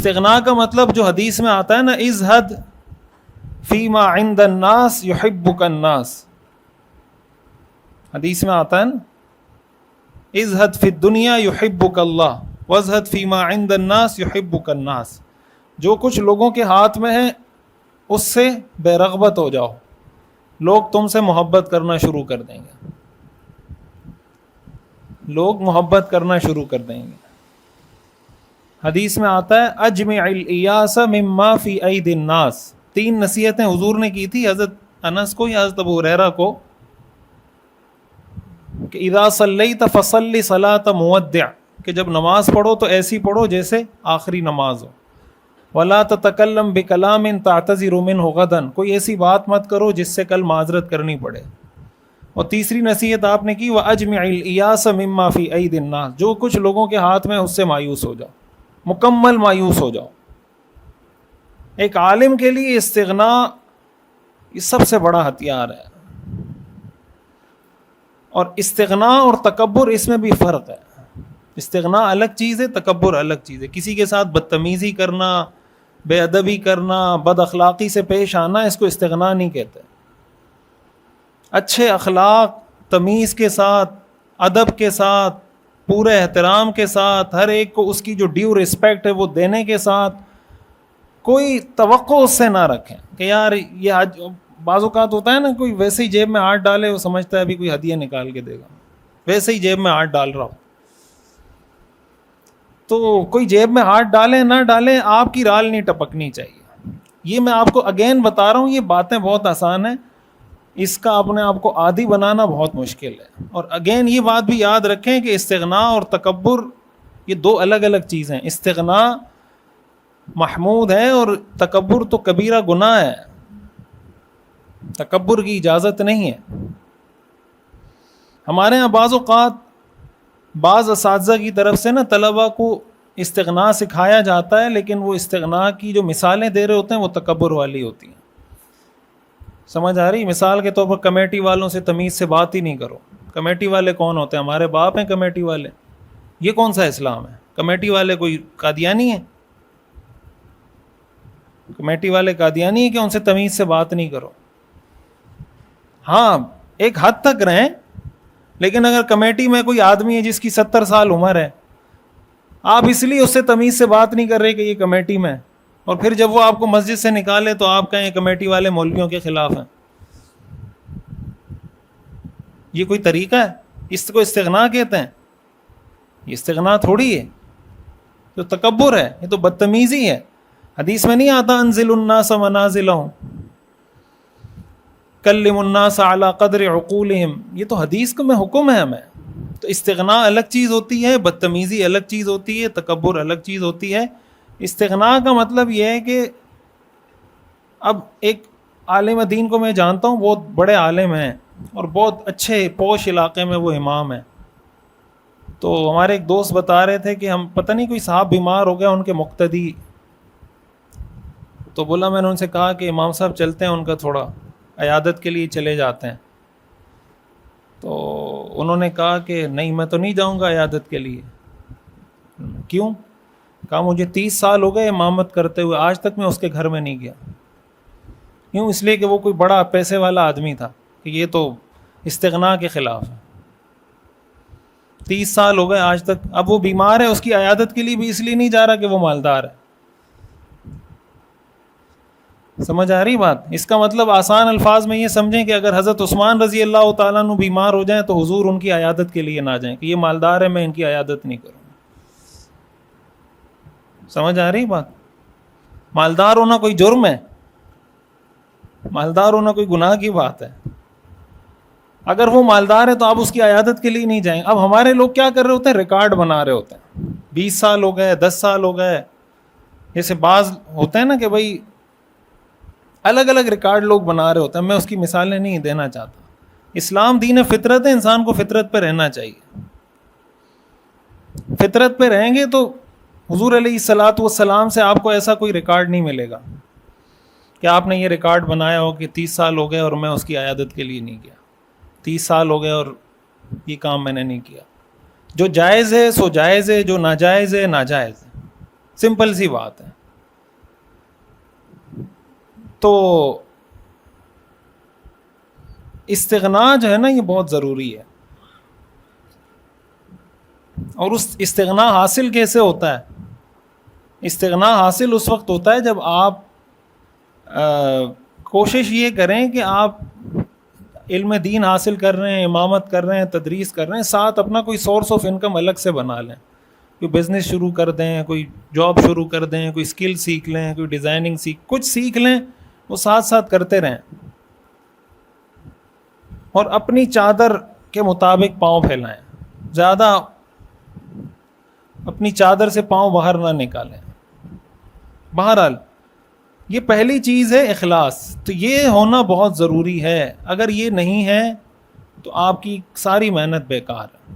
استغنا کا مطلب جو حدیث میں آتا ہے نا، ازہد فیما عند الناس یحبک الناس، حدیث میں آتا ہے نا ازہد فی الدنیا یحبک اللہ وازہد فیما عند الناس یحبک الناس، جو کچھ لوگوں کے ہاتھ میں ہے اس سے بے رغبت ہو جاؤ، لوگ تم سے محبت کرنا شروع کر دیں گے، لوگ محبت کرنا شروع کر دیں گے۔ حدیث میں آتا ہے اجمع الایاس مما فی اید الناس، 3 نصیحتیں حضور نے کی تھی حضرت انس کو یا حضرت ابو ہریرہ کو، کہ اذا صلیت فصلی صلاۃ مودع، کہ جب نماز پڑھو تو ایسی پڑھو جیسے آخری نماز ہو، ولا تتکلم بکلام تعتذر منہ غدا، کوئی ایسی بات مت کرو جس سے کل معذرت کرنی پڑے، اور تیسری نصیحت آپ نے کی واجمع الایاس مما فی اید الناس، جو کچھ لوگوں کے ہاتھ میں اس سے مایوس ہو جاؤ، مکمل مایوس ہو جاؤ۔ ایک عالم کے لیے استغنا یہ سب سے بڑا ہتھیار ہے، اور استغنا اور تکبر اس میں بھی فرق ہے، استغنا الگ چیز ہے، تکبر الگ چیز ہے۔ کسی کے ساتھ بدتمیزی کرنا، بے ادبی کرنا، بد اخلاقی سے پیش آنا، اس کو استغنا نہیں کہتے۔ اچھے اخلاق، تمیز کے ساتھ، ادب کے ساتھ، پورے احترام کے ساتھ، ہر ایک کو اس کی جو ڈیو رسپیکٹ ہے وہ دینے کے ساتھ، کوئی توقع اس سے نہ رکھیں کہ یار یہ آج بعض اوقات ہوتا ہے نا، کوئی ویسے ہی جیب میں ہاتھ ڈالے، وہ سمجھتا ہے ابھی کوئی ہدیہ نکال کے دے گا، ویسے ہی جیب میں ہاتھ ڈال رہا ہو۔ تو کوئی جیب میں ہاتھ ڈالے نہ ڈالے، آپ کی رال نہیں ٹپکنی چاہیے۔ یہ میں آپ کو اگین بتا رہا ہوں، یہ باتیں بہت آسان ہیں، اس کا اپنے آپ کو عادی بنانا بہت مشکل ہے۔ اور اگین یہ بات بھی یاد رکھیں کہ استغنا اور تکبر یہ 2 الگ الگ چیزیں ہیں۔ استغنا محمود ہے اور تکبر تو کبیرہ گناہ ہے، تکبر کی اجازت نہیں ہے۔ ہمارے ہاں بعض اوقات بعض اساتذہ کی طرف سے نا طلبہ کو استغنا سکھایا جاتا ہے، لیکن وہ استغنا کی جو مثالیں دے رہے ہوتے ہیں وہ تکبر والی ہوتی ہیں۔ سمجھ آ رہی؟ مثال کے طور پر کمیٹی والوں سے تمیز سے بات ہی نہیں کرو۔ کمیٹی والے کون ہوتے ہیں؟ ہمارے باپ ہیں کمیٹی والے۔ یہ کون سا اسلام ہے؟ کمیٹی والے کوئی قادیانی ہیں؟ کمیٹی والے قادیانی ہیں کہ ان سے تمیز سے بات نہیں کرو؟ ہاں ایک حد تک رہیں، لیکن اگر کمیٹی میں کوئی آدمی ہے جس کی 70 سال عمر ہے، آپ اس لیے اس سے تمیز سے بات نہیں کر رہے کہ یہ کمیٹی میں، اور پھر جب وہ آپ کو مسجد سے نکالے تو آپ کہیں کمیٹی والے مولویوں کے خلاف ہیں، یہ کوئی طریقہ ہے؟ اس کو استغنا کہتے ہیں؟ یہ استغنا تھوڑی ہے، تو تکبر ہے، یہ تو بدتمیزی ہے۔ حدیث میں نہیں آتا انزل الناس منازلہم کلم الناس علی قدر عقولہم، یہ تو حدیث کا میں حکم ہے ہمیں۔ تو استغنا الگ چیز ہوتی ہے، بدتمیزی الگ چیز ہوتی ہے، تکبر الگ چیز ہوتی ہے۔ استغنا کا مطلب یہ ہے کہ اب ایک عالم دین کو میں جانتا ہوں، بہت بڑے عالم ہیں اور بہت اچھے پوش علاقے میں وہ امام ہیں، تو ہمارے ایک دوست بتا رہے تھے کہ ہم پتہ نہیں کوئی صاحب بیمار ہو گیا ان کے مقتدی، تو بولا میں نے ان سے کہا کہ امام صاحب چلتے ہیں ان کا تھوڑا عیادت کے لیے چلے جاتے ہیں، تو انہوں نے کہا کہ نہیں میں تو نہیں جاؤں گا عیادت کے لیے۔ کیوں؟ کہا مجھے 30 سال ہو گئے امامت کرتے ہوئے، آج تک میں اس کے گھر میں نہیں گیا۔ کیوں؟ اس لیے کہ وہ کوئی بڑا پیسے والا آدمی تھا، کہ یہ تو استغنا کے خلاف ہے۔ 30 سال ہو گئے آج تک، اب وہ بیمار ہے، اس کی عیادت کے لیے بھی اس لیے نہیں جا رہا کہ وہ مالدار ہے۔ سمجھ آ رہی بات؟ اس کا مطلب آسان الفاظ میں یہ سمجھیں کہ اگر حضرت عثمان رضی اللہ تعالیٰ عنہ بیمار ہو جائیں تو حضور ان کی عیادت کے لیے نہ جائیں کہ یہ مالدار ہے میں ان کی عیادت نہیں کروں۔ سمجھ آ رہی بات؟ مالدار ہونا کوئی جرم ہے؟ مالدار ہونا کوئی گناہ کی بات ہے؟ اگر وہ مالدار ہے تو آپ اس کی عیادت کے لیے نہیں جائیں۔ اب ہمارے لوگ کیا کر رہے ہوتے ہیں؟ ریکارڈ بنا رہے ہوتے ہیں، 20 سال ہو گئے، 10 سال ہو گئے، جیسے بعض ہوتے ہیں نا کہ بھائی الگ الگ ریکارڈ لوگ بنا رہے ہوتے ہیں۔ میں اس کی مثالیں نہیں دینا چاہتا۔ اسلام دین فطرت ہے، انسان کو فطرت پہ رہنا چاہیے۔ فطرت پہ رہیں گے تو حضور علیہ الصلاۃ والسلام سے آپ کو ایسا کوئی ریکارڈ نہیں ملے گا کہ آپ نے یہ ریکارڈ بنایا ہو کہ 30 سال ہو گئے اور میں اس کی عیادت کے لیے نہیں گیا، 30 سال ہو گئے اور یہ کام میں نے نہیں کیا۔ جو جائز ہے سو جائز ہے، جو ناجائز ہے ناجائز ہے، سمپل سی بات ہے۔ تو استغنا جو ہے نا یہ بہت ضروری ہے. اور اس استغنا حاصل کیسے ہوتا ہے؟ استغنا حاصل اس وقت ہوتا ہے جب آپ کوشش یہ کریں کہ آپ علم دین حاصل کر رہے ہیں، امامت کر رہے ہیں، تدریس کر رہے ہیں، ساتھ اپنا کوئی سورس آف انکم الگ سے بنا لیں. کوئی بزنس شروع کر دیں، کوئی جاب شروع کر دیں، کوئی اسکل سیکھ لیں، کوئی ڈیزائننگ کچھ سیکھ لیں، وہ ساتھ ساتھ کرتے رہیں. اور اپنی چادر کے مطابق پاؤں پھیلائیں، زیادہ اپنی چادر سے پاؤں باہر نہ نکالیں. بہرحال یہ پہلی چیز ہے اخلاص. تو یہ ہونا بہت ضروری ہے. اگر یہ نہیں ہے تو آپ کی ساری محنت بیکار ہے.